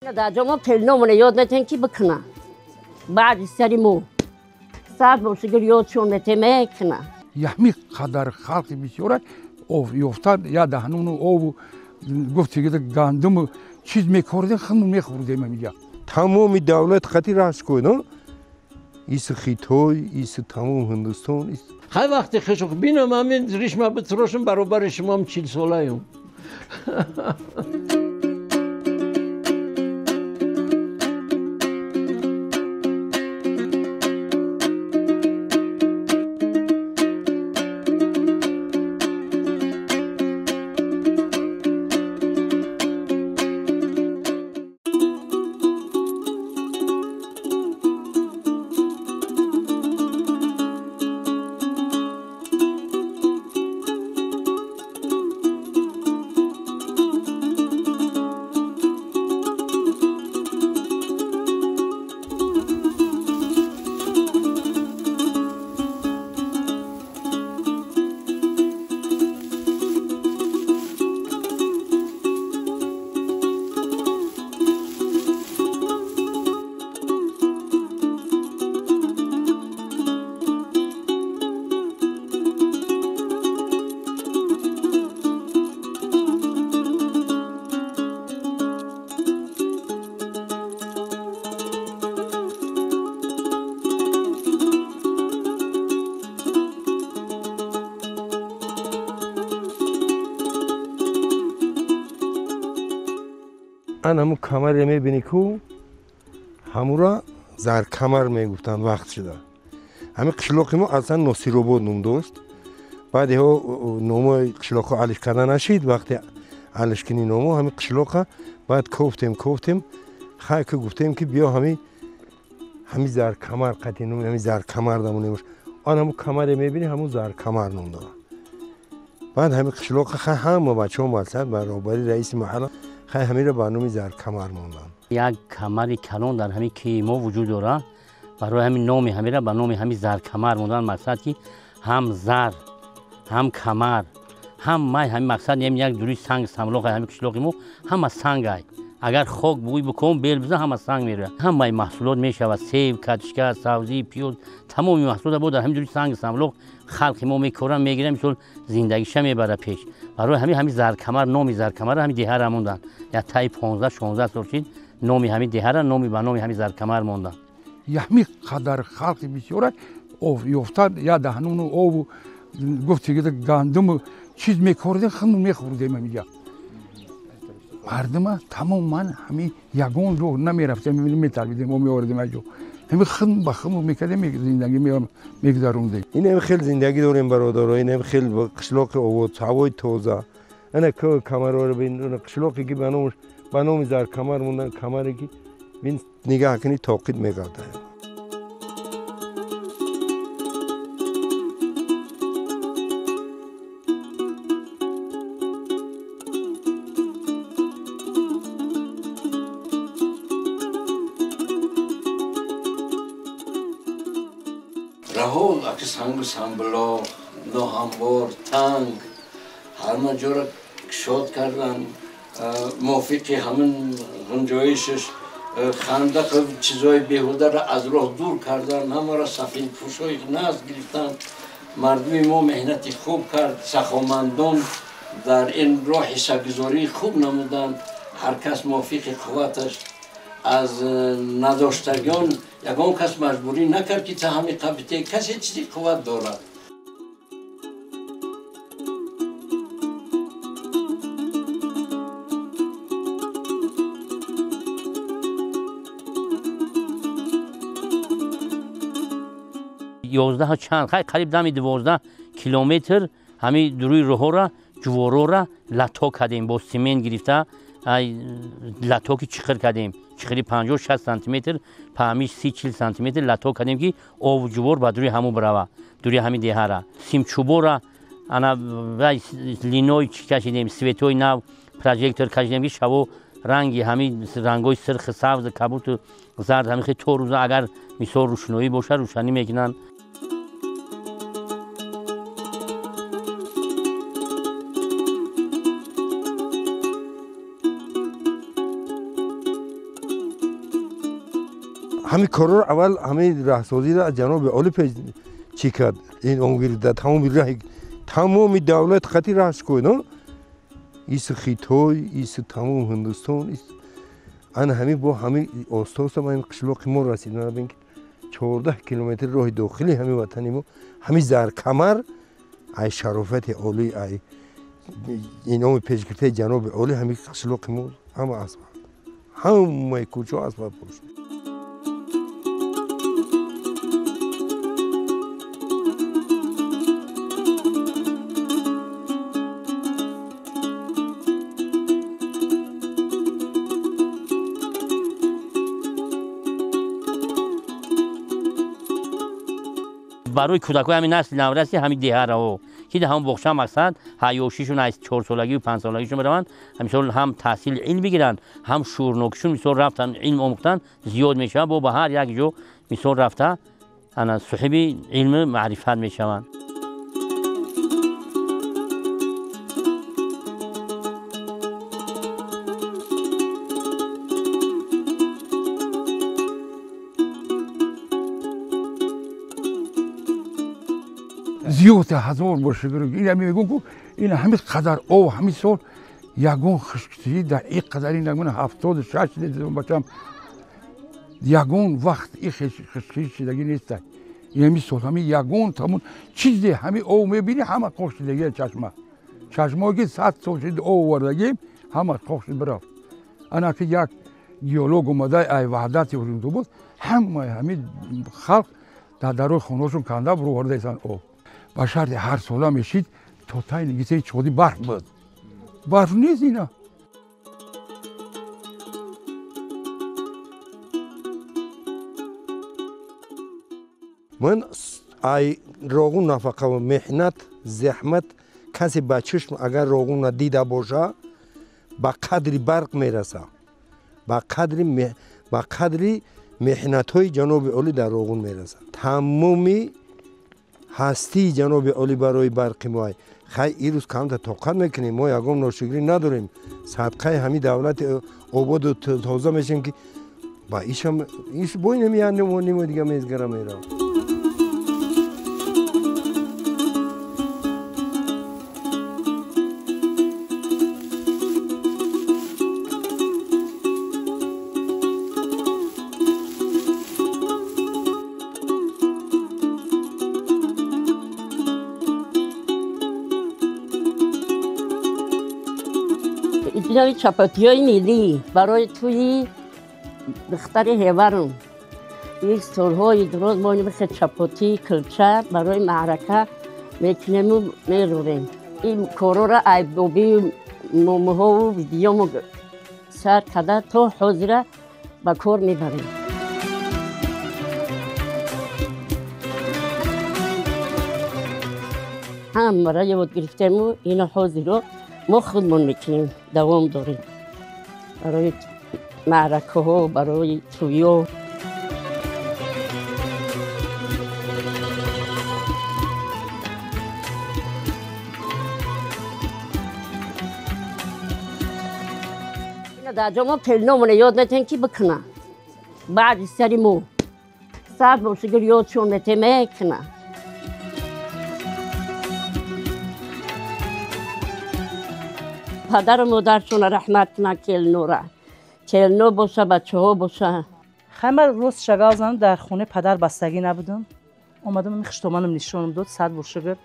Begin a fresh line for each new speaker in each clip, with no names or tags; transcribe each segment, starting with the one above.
در جامعه پلنامونه یاد نتین کی بکنه بعد سری مو ساعت باشه که یادشون نتیمه کنه
یهمی قدر خلقی بسیاره او یفتن یا دهنون او گفتی که گندم چیز میکردن خنم میخوردیم میگه
تمام دولت خطی راست کنه ایس خیتوی ایس تمام هندوستان ایس
هر وقتی خشک بینم همین ریش ما بتروشم برابر شما هم 40 ساله‌ام
ان همون کمر میبینی کو همورا زر کمر میگفتن وقت شده همین قشلاقی ما اصلا نصیروباد نام داشت بعد ها نام قشلاق علش کردن نشید وقتی علش کنی نام همین قشلاق بعد کوفتیم خیلی که گفتیم که بیا همین زر کمر قطعی نام همین زر کمر دمونیمش آن همون کمر میبینی همون زر کمر نام داره بعد همین قشلاق خیلی همه بچه هم واسد برابری رئیس محل خیلی همین رو برنامه زر کمر موندن
یک کمر کلان در همین کیما وجود داره برای همین نام همین را به نام همین زر کمر موندن مقصد که هم زر هم کمر هم مای همین مقصد یک دوری سنگ سملاق همین کشلاقیمو هم از سنگ ای اگر خاک بوی بکن بیل بزن هم از سنگ میره هم مای محصولات میشه سیب کاتشکا سبزی پیاز تمام محصولات بود در همین دوری سنگ سملاق خلق ما میکردن میگیرن مثل زندگیش میبره پیش برای همین زر کمر نام زر کمر همین دیه را موندن یا تای 15 16 سال شد نامی همین دیه را نامی به نام همین زر کمر موندن
یهمی قدر خلقی بسیاره او یفتن یا دهنون او گفتی که گندم چیز میکردن خنم میخوردیم میگه مردم تماما همین یگان رو نمیرفتیم میتربیدیم و میوردیم اجو همین خم به خم میکردیم زندگی میگذروندیم
این هم خیلی زندگی داریم برادر این هم خیلی قشلاق آورد هوای تازه انا که کمر رو ببین قشلاقی که به نام زر کمر موندن کمری که ببین نگاه کنی تاقید میگرده
رهول اکس هنگ سنبلا ناهموار تنگ هر مجور شاد کردن موافقی همین گنجایشش خنده چیزای بیهوده را از راه دور کردن همه را سفید پوشای نزد گرفتن مردم ما مهنتی خوب کرد سخاوتمندان در این راه حصه‌گذاری خوب نمودن هر کس موافق قوتش از نداشتگان یگان کس مجبوری نکرد که تا همین قبیله کسی چیزی قوت دارد
11 چند خیلی قریب دمی 12 کیلومتر همین دوری راه را جوارو را لاتو کردیم با سیمن گرفته لاتو که چخر کردیم چخری 50 60 سانتی متر پامیش 30 40 سانتی متر لاتو کردیم که آب جوار با دوری همو بروا دوری همین دیه را سیم چوبو را انا وای لینوی کشیدیم سویتوی نو پروژکتور کشیدیم که شبو رنگی همین رنگای سرخ سبز کبوت زرد همین خیلی تو روزا اگر میسور روشنایی باشه روشنی میکنن
همین کار رو اول همین راهسازی را جناب عالی چی کرد این عمری در تمام دولت خطی راهش کنه ایست خیتوی ایست تمام هندوستان آن همین با همین استوس ما این قشلوق ما رسید من ببین 14 کیلومتر راه داخلی همین وطنی ما همین زرکمر ای شرافت عالی ای این نام پیشگرفته جناب عالی همین قشلوق ما همه اسفالت همه کوچه اسفالت پوشید
برای کودکای همین نسل نورسی همین دیه رو که ده هم بخشا مقصد حیاشیشون از 4 سالگی و 5 سالگیشون برن همین هم تحصیل علم بگیرن هم شورنوکشون مثل رفتن علم آموختن زیاد میشه با هر یک جو مثل رفته انا صاحب علم معرفت میشوند
زیاد 1000 باشه این میگم که این همین قدر او همین سال یگون خشکی در این قدر این نگونه 76 دیدم بچم یگون وقت این خشکی شدگی نیست این همین سال همین یگون تمون چیزی همین او میبینی همه خوشیدگی چشمه که 100 سال شد او وردگیم همه خوش برفت انا که یک گیولوگ اومده ای وحدتی ورنده بود همین خلق در روی خونهشون کنده برو ورده ایسان او با شرط هر ساله میشید تا تای نگیسه چودی برف بود برف نیست اینا
من ای روغون نفقه و محنت زحمت کسی با چشم اگر روغون دیده باشه با قدری برق میرسه با قدری محنت های جناب عالی در روغون میرسه تمامی هستی جناب عالی برای برق ما خیلی این روز کم طاقت میکنیم ما یکم ناشکری نداریم صدقه همین دولت آباد و تازه میشیم که با ایش بوی نمیانیم و نیم دیگه میزگره میره
اینجا چپاتی های میلی برای توی دختر هیورم یک سالهای دراز ما مثل چپاتی کلچه برای معرکه میکنیم و میروریم این کارو را ایبوبی مومه ها و ویدیو سر کده تا حاضره به کار میبریم هم برای یاد گرفتیم و این حاضر رو ما خودمون میکنیم دوام داریم برای معرکه ها برای تویو در جامعه کلنامونه یاد نتین کی بکنه بعد سری مو سر باشه گر یادشون نتین میکنه پدر و مادرشون رحمت کنه کلنو باشه بچه ها باشه
خیلی روز شگازم در خونه پدر بستگی نبودم اومدم این خشتومانم نشونم داد 100 برشگر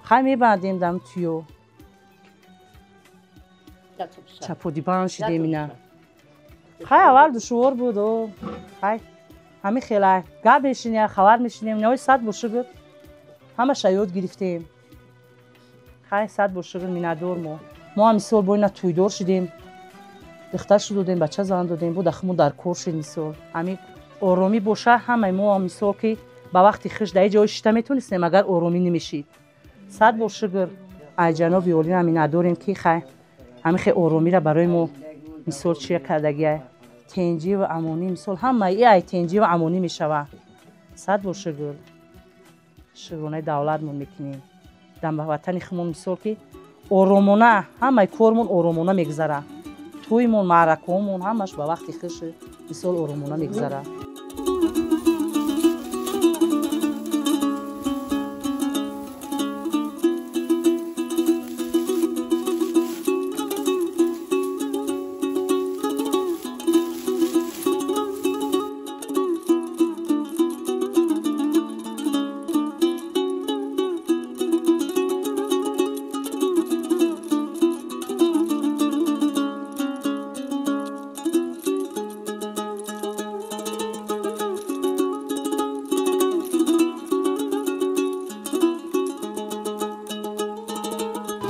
خیلی میبندیم دم تویو چپودی بان شدیم اینا خیلی اول دشوار بود و همین خیلی گر بشینیم خبر میشینیم نوی 100 برشگر همه شیاد گرفتیم خیلی 100 برشگر میندور ما هم مثال با اینا توی دور شدیم دخترش دادیم بچه زن دادیم بود اخمون در کور شد مثال همین آرامی باشه همه ما هم مثال که با وقتی خش در جای شده میتونستیم اگر آرامی نمیشید 100 برشگر ای جناب عالی همین نداریم که همین خیلی آرامی را برای ما مثال چیه کردگیه تنجی و امانی مثال همه ای تنجی و امانی میشوه 100 برشگر شگرانه دولتمون میکنیم دم به وطن خمون مثال که آرامانه همه کارمون آرامانه میگذره تویمون معرکه‌مون همش با وقتی خوش مثال آرومانه میگذره.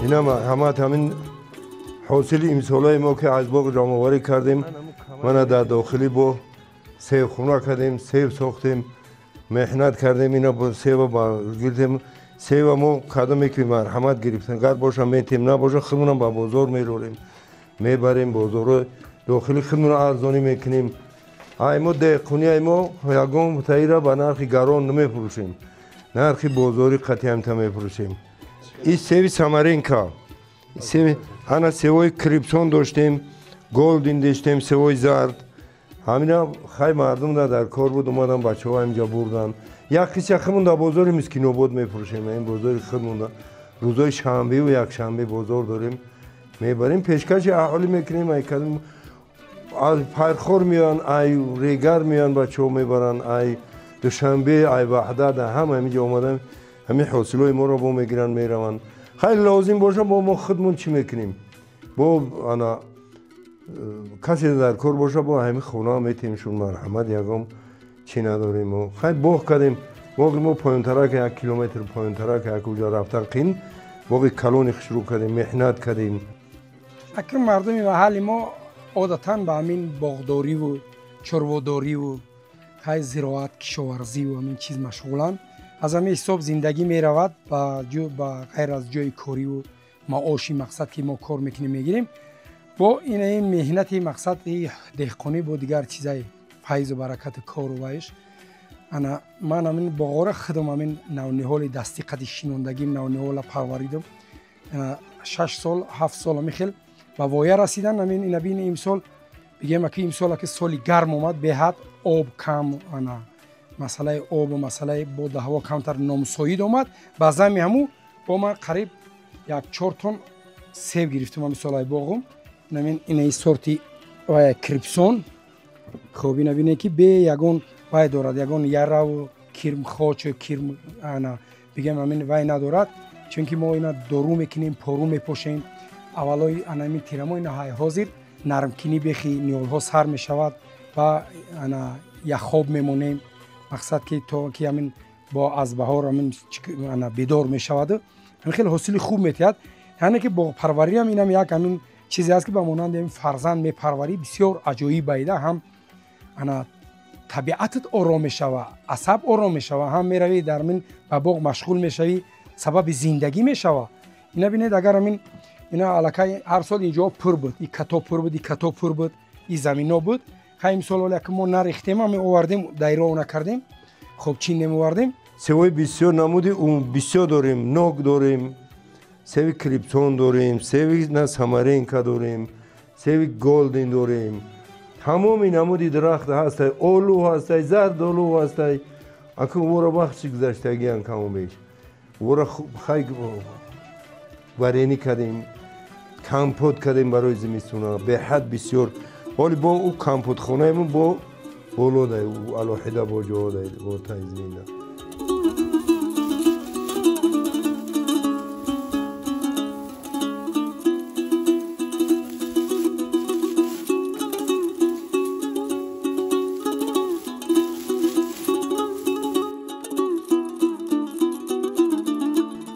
اینا همین حاصل امسالای ما که از باغ جمع‌آوری کردیم. من در داخلی با سیب خونه کردیم، سیب ساختیم، محنت کردیم. اینا با سیب با گرفتیم. سیب ما کدام که مرحمت گرفتن گر باشه میتیم نباشه خودمون با بازار میروریم میبریم بازار داخلی خودمون ارزانی میکنیم. ما دهقانی ما یگان تایره با نرخ گران نمیفروشیم، نرخ بازاری قطعی هم میفروشیم. این سیب سامارینکا، سیب انا سیبای کریپسون داشتیم، گلدین داشتیم، سیبای زرد. همینا خیلی مردم در کار بود اومدن بچه‌ها اینجا بردن. یک قسمت خودمون در بازار مسکین آباد میفروشیم. این بازار خودمون روزای شنبه و یک شنبه بازار داریم میبریم پیشکش اهالی میکنیم. ای کدوم از پرخور میان، ای ریگر میان بچه‌ها میبرن، ای دوشنبه، ای وحدت همه اینجا اومدن همین حاصلای ما رو با میگیرن میروند. خیلی لازم باشه با ما خودمون چی میکنیم با انا کسی در کار باشه با همین خونه میتیمشون مرحمت یکم چی نداریم. و خیلی باغ کردیم. باقی ما پایین‌تر که 1 کیلومتر پایین‌تر که کجا رفتن قین باقی کلون شروع کردیم محنت کردیم.
اکرم مردم محل ما عادتاً به همین باغداری و چرواداری و خیلی زراعت کشاورزی و همین چیز مشغولن. از همین حساب زندگی می رود با غیر از جای کاری و معاشی مقصد که ما کار میکنیم میگیریم. با این مهنت مقصد دهقانی با دیگر چیزای فیض و برکت کار و وایش من همین باغار خودم همین نونهال دستی قد شینوندگیم نونهال پروریدم 6 سال 7 سال میخل و وایه رسیدن. همین این بین امسال بگیم که امسال که سالی گرم اومد به حد آب کم مسئله آب و مسئله بود هوا کمتر نامساعد اومد. باز همو با من قریب 1-4 تن سیب گرفتم همین سالای باغم. همین این سورتی و کریپسون خوبی نبینه که به یگان وای دارد یگان یاره و کرم خاچ و کرم انا بگم همین وای ندارد چون که ما اینا دارو میکنیم پارو میپوشیم. اولای همین تیرما اینا های حاضر نرم کنی بخی نیول ها سر میشود و انا یا خواب میمونیم مقصد که تو که همین با از بهار همین انا بیدار میشود. همین خیلی حاصل خوب میتید. یعنی که با پروری هم اینم یک همین چیزی است که با مانند این فرزند میپروری بسیار عجایب ایده. هم انا طبیعتت آرام میشوه، عصب آرام میشوه، هم میروی در من با باغ مشغول میشوی سبب زندگی میشوه. اینا ببینید اگر همین اینا علاقه هر سال اینجا پر بود، این کتاب پر بود، این کتاب پر بود، این زمینا بود. خیلی سال ولی که ما نریختیم هم آوردیم دایره اون کردیم. خب چین نمیوردیم. سوی بسیار نمودی اون بسیار داریم، نوک داریم، سوی کریپسون داریم، سوی سامارینکا داریم، سوی گلدین داریم. تمامی نمودی درخت هست، اولو هست، زرد اولو هست. اکنون ورا بخشی گذشتگی هم کمو بیش. ورا خیلی ورینی کردیم، کمپوت کردیم برای زمستونا به حد بسیار. ولی با او کمپوت خونه من با بولو دای او الوحیده با جا دای با تایزمین دای.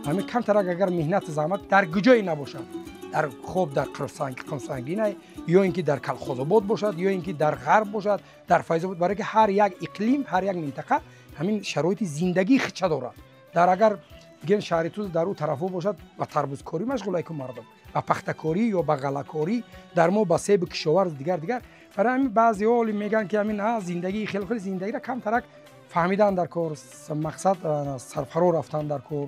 همین کمتر اگر مهنت زحمت در کجایی نباشد در خوب در قمسنگی نه یا اینکه در کلخوزآباد باشد یا اینکه در غرب باشد در فیض‌آباد برای که هر یک اقلیم هر یک منطقه همین شرایط زندگی خچه دارد. در اگر بگیم شهر تو در اون طرفو باشد و تربوز کاری مشغول که مردم و پخته کاری یا بغله کاری در ما با سیب کشاورز دیگر برای همین بعضی ها میگن که همین زندگی خیلی زندگی را کم ترک فهمیدن در کار مقصد سرفرا رفتن در کار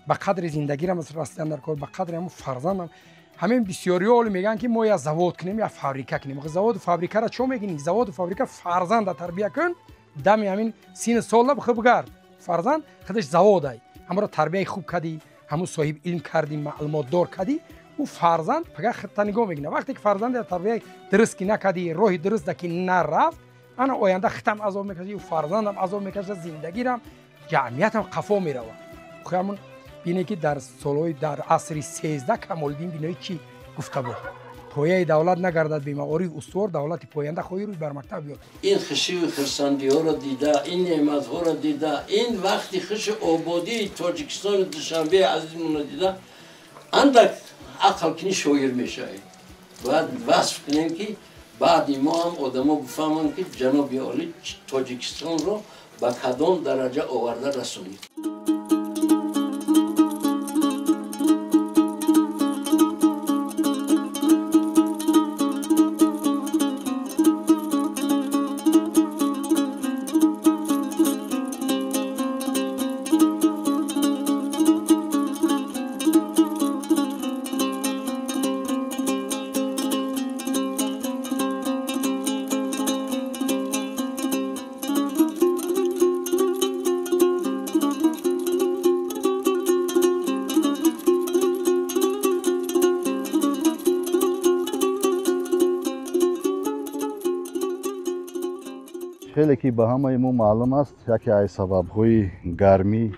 به قدر زندگی را رسیدن در کار به قدر همون فرزند همین بسیاری اول میگن که ما یا زواد کنیم یا فابریکه کنیم. زواد و فابریکه را چون میگین؟ زواد و فابریکه فرزند تربیت کن دم همین سین سال نبخه بگرد فرزند خودش زواد ای همه را تربیت خوب کردی همون صاحب علم کردی معلومات دار کردی او فرزند پگه خطا نگاه میگنه. وقتی که فرزند تربیت درست کی نکردی راه درست دکی نرفت انا آینده ختم عذاب میکشی و فرزندم عذاب میکشه زندگی رم جمعیت هم قفا میروه. همون بینه که در سالهای در عصر 13 کمالدین بینایی چی گفته بود پایه دولت نگردد به معارف استوار دولت پاینده خواهی روی بر مکتب بیاد.
این خشی و خرسندی ها را دیده این نعمت ها را دیده این وقتی خش آبادی تاجیکستان دوشنبه عزیزمون را دیده اندک عقل کنی شایر میشه. باید وصف کنیم که بعد ما هم آدما بفهمن که جناب عالی تاجیکستان را به کدام درجه آورده رسونید.
خیلی که به همه ما معلوم است یکی از سبب‌های گرمی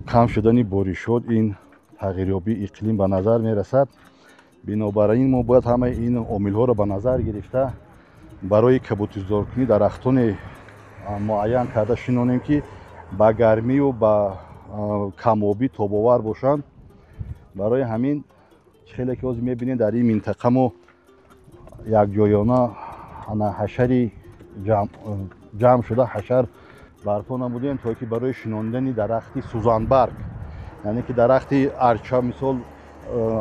کم شدن بارشات این تغییریابی اقلیم به نظر می رسد. بنابراین ما باید همه این عامل‌ها را به نظر گرفته برای کبوت‌زار کنی درختان معین کرده شنونیم که با گرمی و با کم‌آبی تاب‌آور باشند. برای همین خیلی که از می‌بینید در این منطقه ما یک جایانه حشری جمع شده حشر برپا نمودیم تا که برای شناندن درختی سوزانبرگ یعنی که درختی ارچه مثال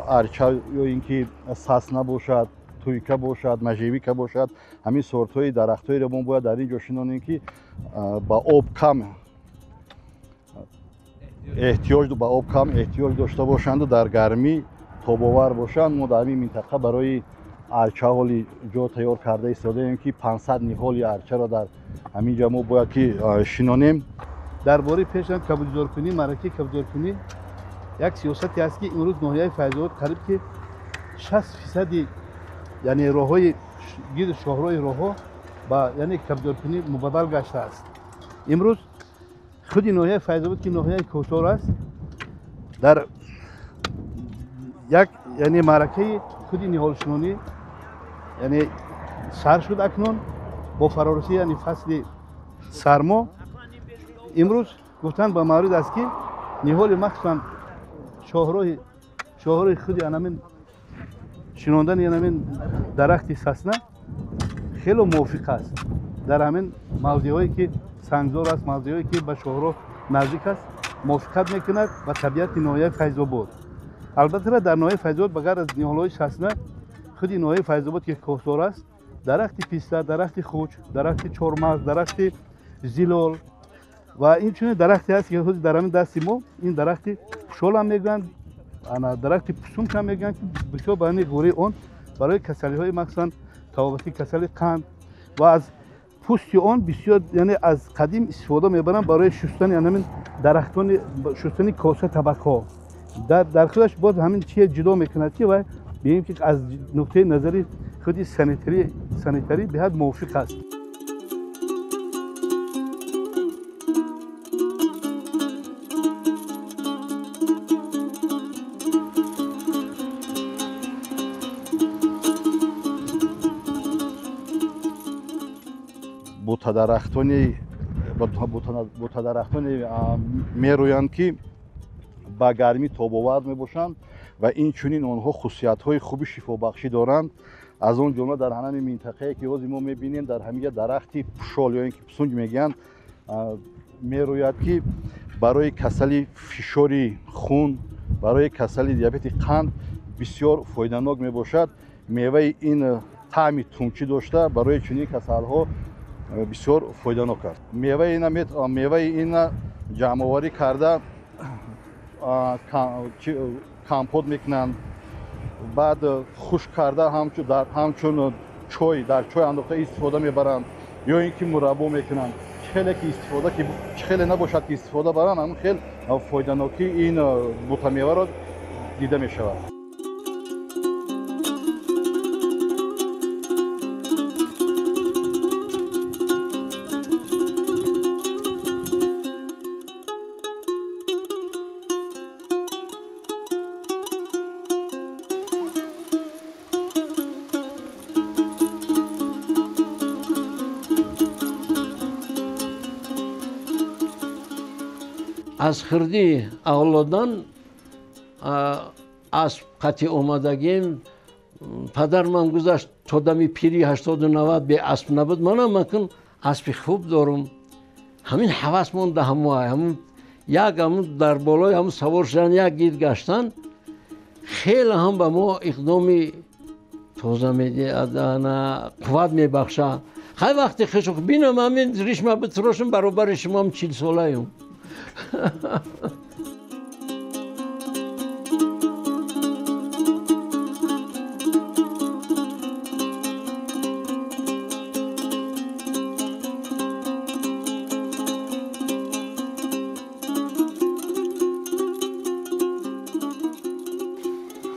ارچه یا اینکه ساسنا باشد تویکه باشد مژیویکه باشد همین سورت های درخت های را ما باید در اینجا شنانیم که با آب کم احتیاج داشته باشند و در گرمی تاب‌آور باشند. ما در این منطقه برای ارچه حالی جا تیار کرده ایستاده ایم که 500 نهال ارچه را در همین جا ما باید که شنانیم.
درباره پیشم کبوت‌زارکنی مرکه کبوت‌زارکنی یک سیاستی است که امروز ناحیه فیض‌آباد قریب که 60% یعنی راههای گیر شاهراه راهها با یعنی کبوت‌زارکنی مبادل گشته است. امروز خود ناحیه فیض‌آباد که ناحیه کوتاه است در یک یعنی مرکه خود نهال شنانی یعنی سر شد اکنون با فرارسی یعنی فصل سرما امروز گفتن با مورد است که نهال مخصوصا شاهراه خود همین شناندن همین درخت ساسنا خیلی موافق است در همین موضعی که سنگزار است موضعی که به شاهراه نزدیک است موافقت میکند و طبیعت ناحیه فیض‌آباد. البته در ناحیه فیض‌آباد بغیر از نهال‌های ساسنا خود ناحیه فیض‌آباد که کوهسار است درخت پیسته درخت خوچ درخت چهارمغز درخت زیلال و این چون درختی است که خود در همین دست ما این درخت شال هم میگن درخت پسون هم میگن که بسیار به همین گوره اون برای کسلی‌های مخصوصا توابتی کسل قند و از پوست آن بسیار یعنی از قدیم استفاده میبرن برای شستن یعنی همین درختان شستن کاسه طبقه در خودش باز همین چیه جدا میکند که و ببینیم که از نقطه نظری خودی سانیتری به حد موافق است.
بوته‌درختانی میرویند که با گرمی تاب‌آور میباشند و این چنین آنها خصوصیت‌های خوب شفابخشی دارند. از اون جمله در همین منطقه که از ما می‌بینیم در همین درختی پشال یا اینکه پسونج میگن میروید که برای کسل فشار خون برای کسل دیابت قند بسیار فایده‌ناک میباشد. میوه این طعم تونچی داشته برای چنین کسل‌ها بسیار فایده‌ناک است. میوه این جمع‌آوری کرده کمپوت میکنن، بعد خشک کرده همچون چای در چای انداخته استفاده میبرن، یا اینکه مربا میکنن. خیلی که استفاده که خیلی نباشد که استفاده برن، اما خیلی فایده‌ناکی این بوته میوه را دیده میشود.
از خردی اولادان اسب قطعی اومدگیم پدر من گذاشت تا دمی پیری 80-90 به اسب نبود. منم مکن اسب خوب دارم، همین حواس مونده همون یک در بالای همون سوار شدن یک گیر گشتن خیلی هم به ما اقدامی تازه میده، قوت میبخشه. خیلی وقتی خشک بینم همین ریشم بتراشم برابر شما هم 40 ساله ایم.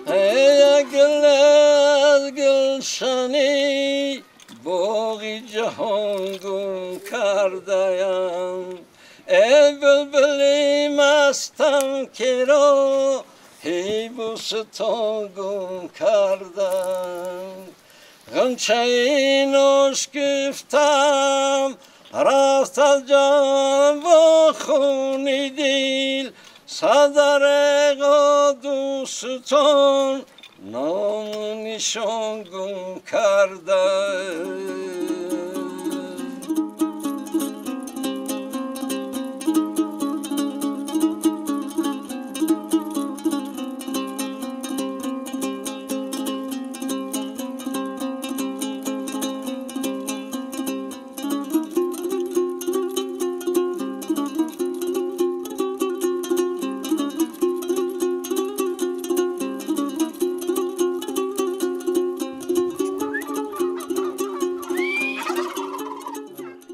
ای گل از گلشنی باغی جهان گم کرده‌ام، ای بلبلی مستم که را هی بوستان گم کردم. غنچه ناشکفتم رفت از جان با خونی دل، صدر دوستان نام نشان گم کردم.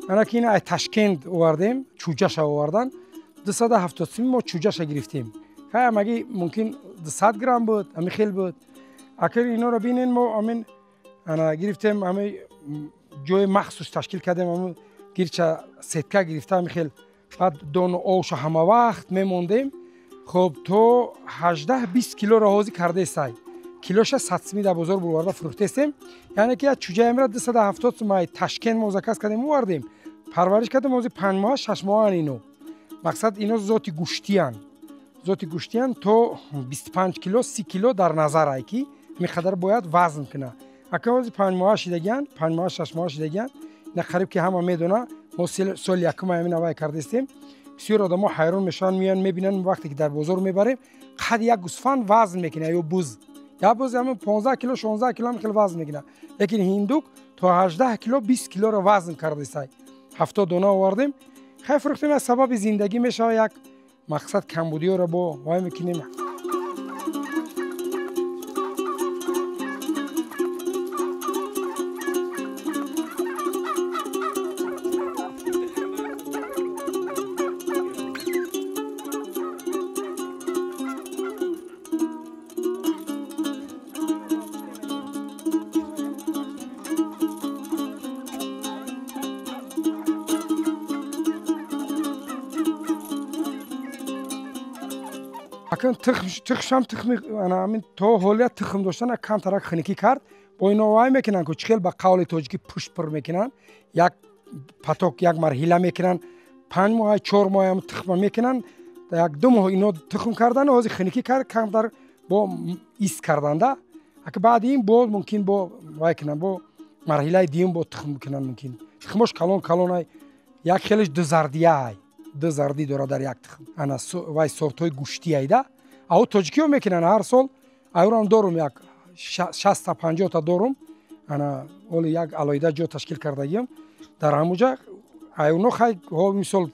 من که این از تشکند آوردیم، چوجهش آوردن 270 ما چوجهش گرفتیم. خیلی مگه ممکن 200 گرم بود، همین خیلی بود. اگر اینا رو بینین ما همین گرفتیم، همین جای مخصوص تشکیل کردیم، همین گیرچه سیتکه گرفتیم، همین خیلی. بعد دون آوش همه وقت میموندیم. خب تو 18-20 کیلو را حاضر کرده سای. کیلوش 100 در بازار برورده فروخته استیم. یعنی که چوجه امرا 270 ما تشکند مزکس کردیم آوردیم. پرورش کردیم موزی 5 ماه 6 ماه اینو. مقصد اینو ذاتی گوشتیان. ذاتی گوشتیان تو 25 کیلو 30 کیلو در نظر ای کی میخدر باید وزن کنه. اگه موزی 5 ماه شدگان 5 ماه 6 ماه شدگان نه قریب که همه میدونه ما سال یکم همین نوای کردیم. بسیار آدم ها حیران میشن میان میبینن وقتی که در بازار میبریم قد یک گوسفند وزن میکنه یا بوز. یا بوز همون 15 کیلو 16 کیلو هم خیلی وزن میکنه. لیکن هندوک تا 18 کیلو 20 کیلو رو وزن کرده سای. 70 دانه آوردیم. خیلی فروختیم از سبب زندگی میشه یک مقصد کمبودی رو با وای میکنیم. اکن تخشم تخمی انا همین تو حالیت تخم داشتن کم ترک خنکی کرد با اینا وای میکنن که چخیل با قول تاجیکی پشت پر میکنن یک پاتوک یک مرحله میکنن 5 ماه 4 ماه هم تخم میکنن یک 2 ماه اینو تخم کردن و خنکی کرد کم در با ایست کردن ده اگه بعد این بود ممکن با وای کنن با مرحله دیم با تخم میکنن ممکن تخمش کلون یک خیلیش دو زردی داره در یک تخم. انا وای سورتای گوشتی ایده. او تاجیکیو میکنن هر سال. ایران دارم یک 60 تا 50 تا دارم. انا اول یک علایده جو تشکیل کردیم. در همونجا ایونو خیلی ها مثال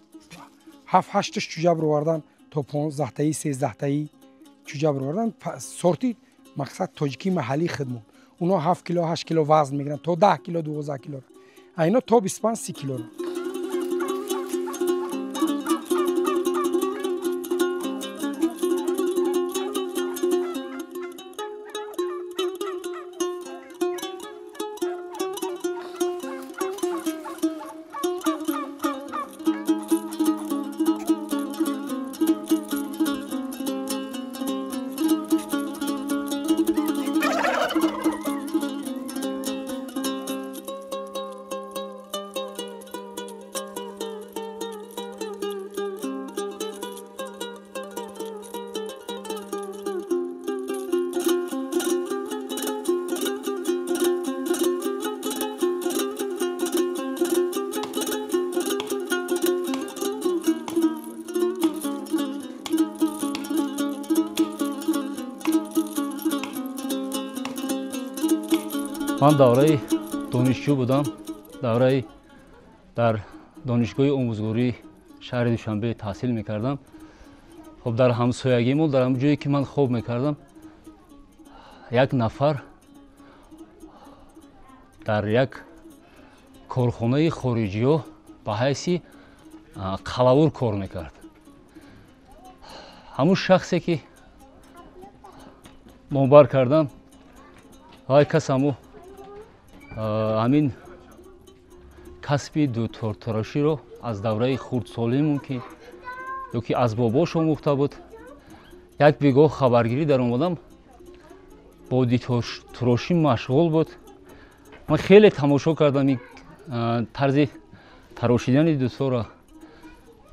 7-8 چوجه برآوردن то 15 таи 13 таи чуҷа баровардан сорти мақсад тоҷикии маҳаллӣ хидмат اونا 7 کیلو 8 کیلو وزن میگیرن تا 10 کیلو 12 کیلو اینا تا 25 30 کیلو
من دوره دانشجو بودم دوره در دانشگاه آموزگاری شهر دوشنبه تحصیل میکردم خب در همسایگیمون در همون جایی که من خواب میکردم یک نفر در یک کارخانه خارجی ها به حیثی قلاور کار میکرد همون شخصی که نوبر کردم های کس همو همین کسبی دکترتراشی رو از دوره خردسالیمون که یکی از باباش آموخته بود یک بیگاه خبرگیری در اومدم با دکترتراشی مشغول بود من خیلی تماشا کردم این طرز تراشیدن دکتر را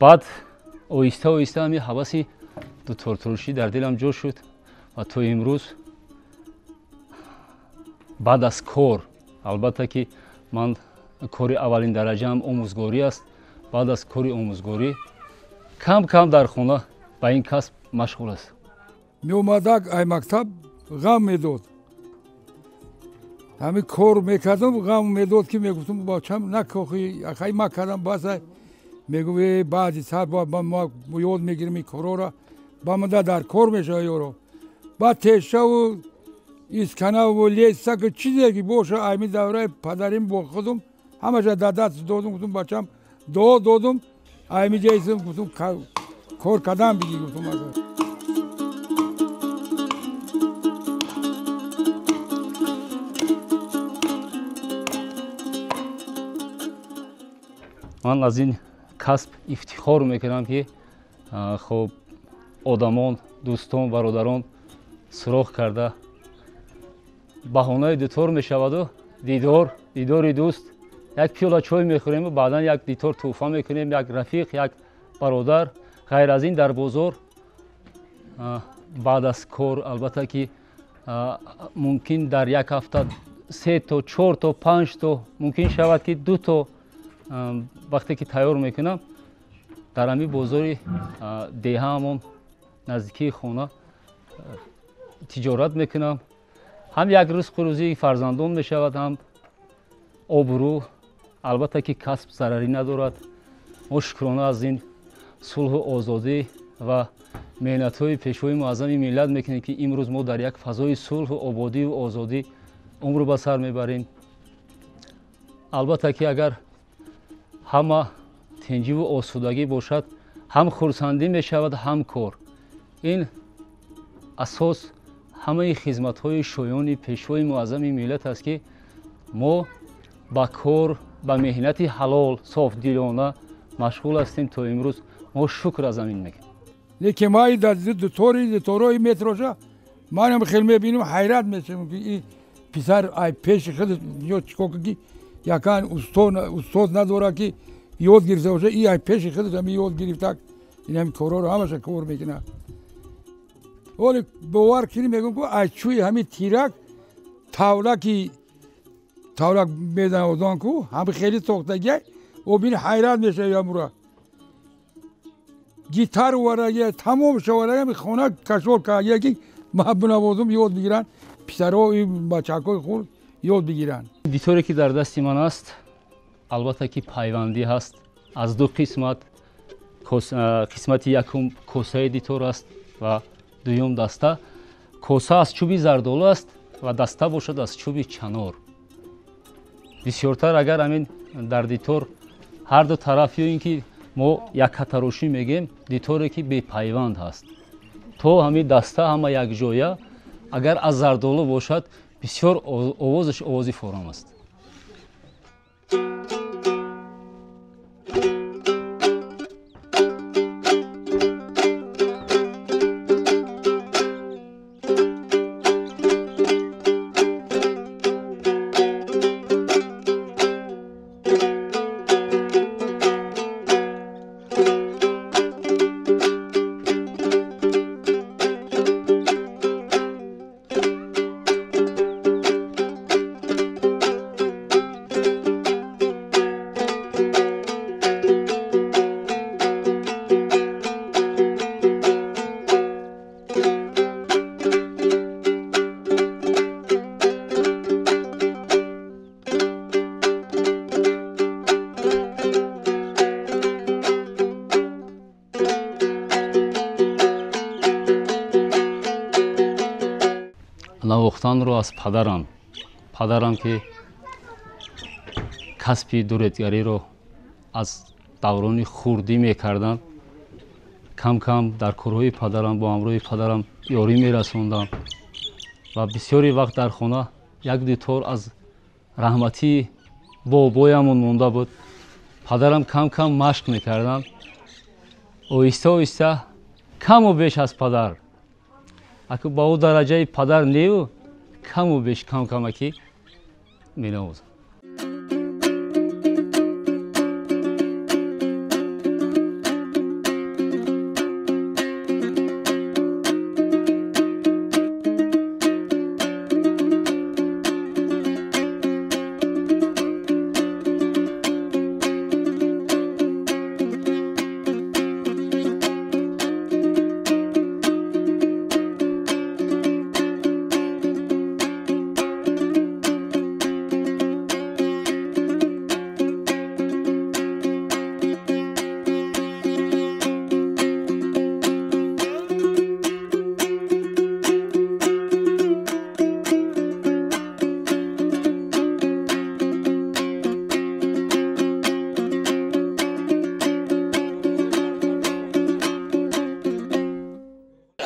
بعد آهسته آهسته همین حواسی دکترتراشی در دلم جا شد و تا امروز بعد از کار البته که من کاری اولین درجه‌ام آموزگاری است بعد از کاری آموزگاری کم کم در خانه با این کسب مشغول است
می اومدم ای مکتب غم میداد همین کار میکردم غم میداد که میگفتم بچم نکوخی اخی ما کردم باز میگوی بعضی ساعت با ما یاد میگیریم این کارا را با من در کار میشه یارو بعد تشه و اسکنه و لیسه که چیزی که باشه ایمی دوره پدریم با خودم همه جا دست دادم گفتم بچم دادم ایمی جایسم گفتم کار کدام بگی گفتم
من از این کسب افتخار میکنم که خب آدمان دوستان برادران سراغ کرده بهانه دکتر میشود و دیدار دوست یک پیاله چای میخوریم و بعدا یک دکتر توفه میکنیم یک رفیق یک برادر غیر از این در بازار بعد از کار البته که ممکن در یک هفته 3 تا 4 تا 5 تا ممکن شود که 2 تا وقتی که تیار میکنم در همین بازار دهه‌مون نزدیکی خانه تجارت میکنم هم یک رزق روزی فرزندان میشود هم آبرو البته که کسب ضرری ندارد ما شکرانه از این صلح و آزادی و محنت‌های پیشوای معظم ملت میکنیم که امروز ما در یک فضای صلح و آبادی و آزادی عمر به سر میبریم البته که اگر همه تنجی و آسودگی باشد هم خرسندی میشود هم کار این اساس همه خدمت‌های شایان پیشوای معظم ملت است که ما با کار با مهنت حلال صاف دلانه مشغول هستیم تا امروز ما شکر از زمین میکنیم
لیکن ما در دکترای متروشا منم خیلی میبینم حیرت میشم که این پسر ای پیش خود یا چیکار کی یکان استاد نداره که یاد گرفته باشه ای پیش خودش هم یاد گرفته این هم کارا رو همش کار میکنه ولی باور کنی میگم که ای چوی همین تیرک تاولک میدن آدان کو هم خیلی ساختگی و بین حیرت میشه یا مرا گیتار ورای تمام شوارای می خونه کشور که یکی ما بنوازم یاد بگیرن پسرها این بچه‌های خود یاد بگیرن
دیتوری که در دست من است البته که پیوندی هست از دو قسمت қисмати якум косаи дитор аст ва дуюм даста. Коса аз чӯби зардолу аст ва даста бошад аз чӯби чанор. бисёртар агар амин дар дитор ҳар ду тараф ё ин ки мо яккатарошӣ мегем диторе ки бепайванд ҳаст. То ҳамин даста ҳама якҷоя агар аз зардолу бошад бисёр овозаш овози форам аст. навохтанро аз падарам ки касби дуретгариро аз даврони хурдӣ мекардам, кам кам дар корҳои падарам бо ҳамроҳи падарам ёрӣ мерасондам ва бисёри вақт дар хона як дитор аз раҳматии бобоямон монда буд. Падарам кам кам машқ мекардам, оҳиста оҳиста каму беш аз падар, аку ба ӯ дараҷаи падар нею каму беш камакӣ менавозам.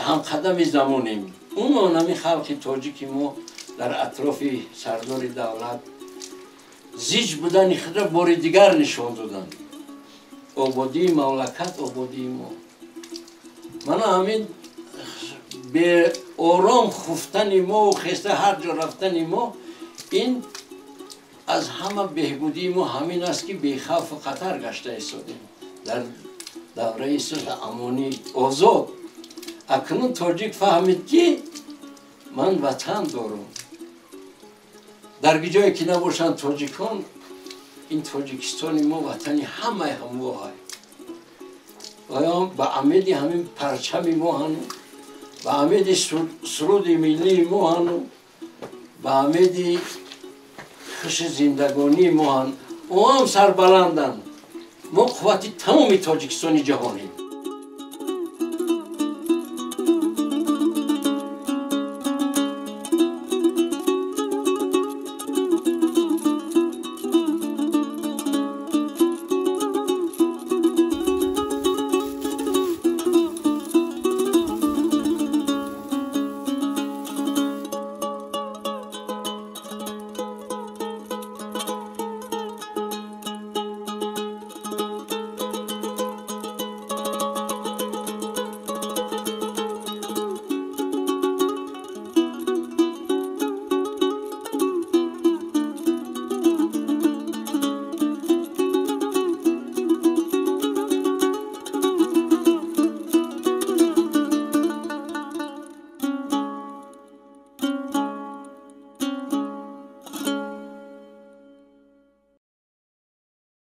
همقدم زمانیم. اون نمی خلق تاجیکی ما در اطراف سردار دولت زیج بودن خود بار دیگر نشان دادن. آبادی مملکت آبادی ما. من همین به آرام خفتن ما و خسته هر جا رفتن ما این از همه بهبودی ما همین است که بیخوف و خطر گشته ایستادیم در دوره صلح امانی آزاد. اکنون تاجیک فهمید که من وطن دارم. در جایی که نباشند تاجیکان این تاجیکستان ما وطنی همه همواه با امید همین پرچم ما هنو، با امید سرود ملی ما هنو، با امید خوش زندگانی ما هنو. او هم سربلندن. ما قوت تمام تاجیکستانی جهانیم.